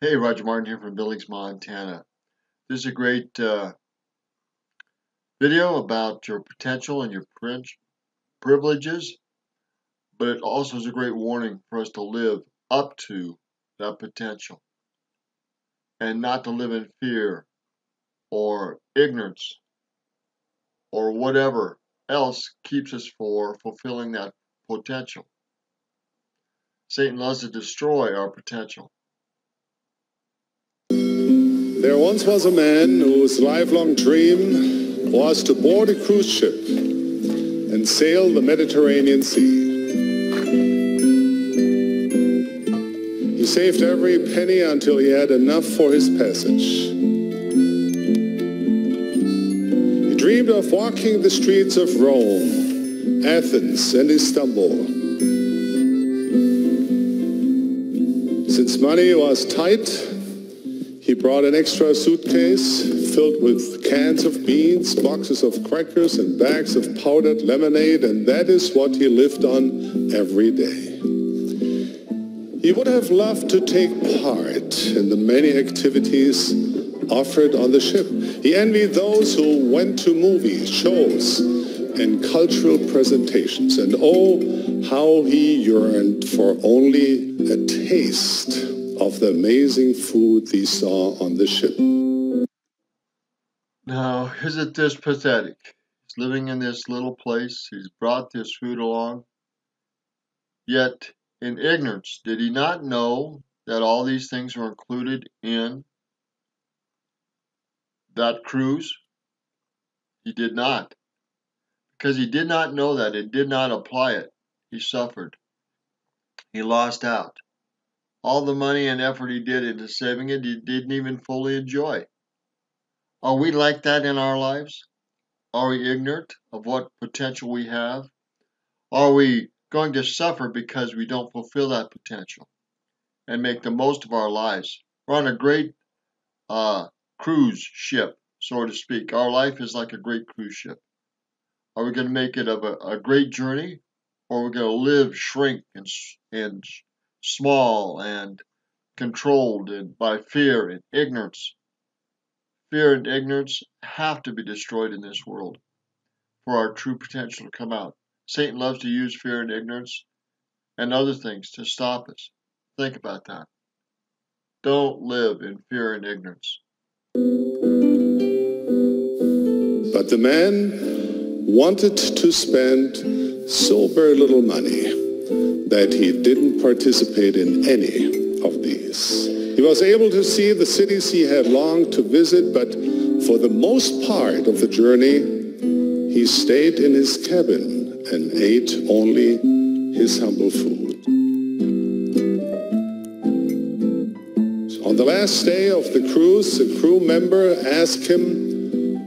Hey, Roger Martin here from Billings, Montana. This is a great video about your potential and your privileges, but it also is a great warning for us to live up to that potential and not to live in fear or ignorance or whatever else keeps us from fulfilling that potential. Satan loves to destroy our potential. There once was a man whose lifelong dream was to board a cruise ship and sail the Mediterranean Sea. He saved every penny until he had enough for his passage. He dreamed of walking the streets of Rome, Athens, and Istanbul. Since money was tight, he brought an extra suitcase filled with cans of beans, boxes of crackers, and bags of powdered lemonade, and that is what he lived on every day. He would have loved to take part in the many activities offered on the ship. He envied those who went to movies, shows, and cultural presentations, and oh, how he yearned for only a taste of the amazing food he saw on the ship. Now, isn't this pathetic? He's living in this little place. He's brought this food along. Yet, in ignorance, did he not know that all these things were included in that cruise? He did not. Because he did not know that, it did not apply it. He suffered. He lost out. All the money and effort he did into saving it, he didn't even fully enjoy. Are we like that in our lives? Are we ignorant of what potential we have? Are we going to suffer because we don't fulfill that potential and make the most of our lives? We're on a great cruise ship, so to speak. Our life is like a great cruise ship. Are we going to make it a great journey, or are we going to live, shrink, and small and controlled by fear and ignorance? Fear and ignorance have to be destroyed in this world for our true potential to come out. Satan loves to use fear and ignorance and other things to stop us. Think about that. Don't live in fear and ignorance. But the man wanted to spend so very little money that he didn't participate in any of these. He was able to see the cities he had longed to visit, but for the most part of the journey, he stayed in his cabin and ate only his humble food. On the last day of the cruise, a crew member asked him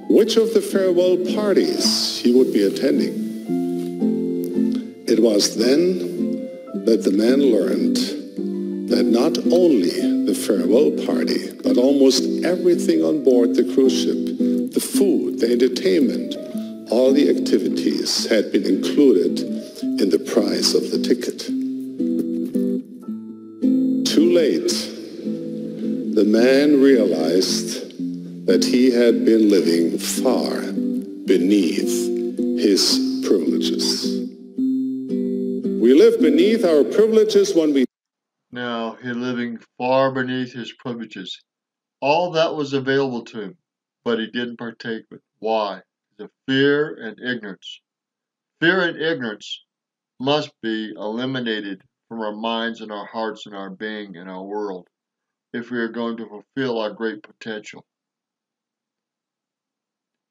which of the farewell parties he would be attending. It was then that the man learned that not only the farewell party, but almost everything on board the cruise ship, the food, the entertainment, all the activities had been included in the price of the ticket. Too late, the man realized that he had been living far beneath his privileges. We live beneath our privileges when we... Now, he's living far beneath his privileges. All that was available to him, but he didn't partake of it. Why? The fear and ignorance. Fear and ignorance must be eliminated from our minds and our hearts and our being and our world if we are going to fulfill our great potential.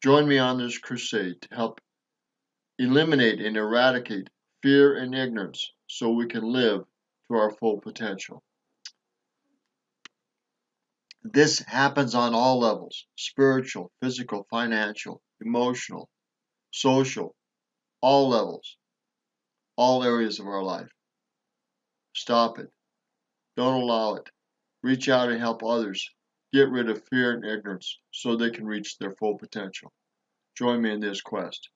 Join me on this crusade to help eliminate and eradicate fear and ignorance so we can live to our full potential. This happens on all levels: spiritual, physical, financial, emotional, social, all levels, all areas of our life. Stop it. Don't allow it. Reach out and help others get rid of fear and ignorance so they can reach their full potential. Join me in this quest.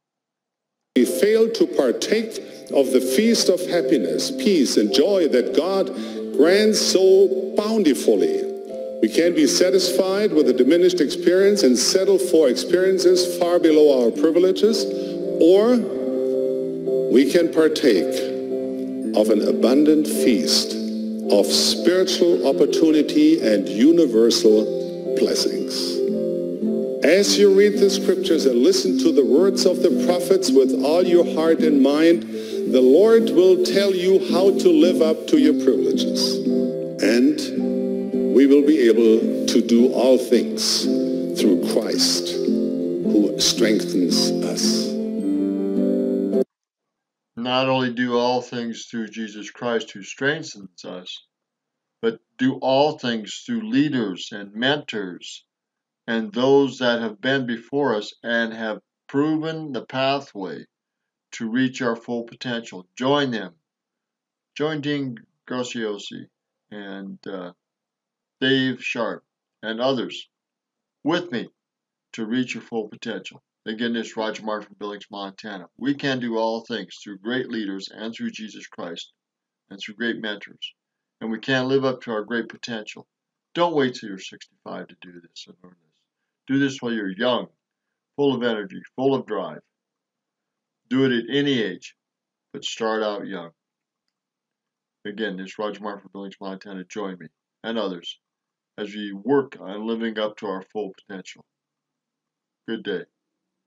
We fail to partake of the feast of happiness, peace, and joy that God grants so bountifully. We can be satisfied with a diminished experience and settle for experiences far below our privileges, or we can partake of an abundant feast of spiritual opportunity and universal blessings. As you read the scriptures and listen to the words of the prophets with all your heart and mind, the Lord will tell you how to live up to your privileges. And we will be able to do all things through Christ, who strengthens us. Not only do all things through Jesus Christ who strengthens us, but do all things through leaders and mentors and those that have been before us and have proven the pathway to reach our full potential. Join them. Join Dean Graciosi and Dave Sharp and others with me to reach your full potential. Again, this is Roger Martin from Billings, Montana. We can do all things through great leaders and through Jesus Christ and through great mentors. And we can live up to our great potential. Don't wait till you're 65 to do this and learn this. Do this while you're young, full of energy, full of drive. Do it at any age, but start out young. Again, this is Roger Martin from Billings, Montana. Join me and others as we work on living up to our full potential. Good day.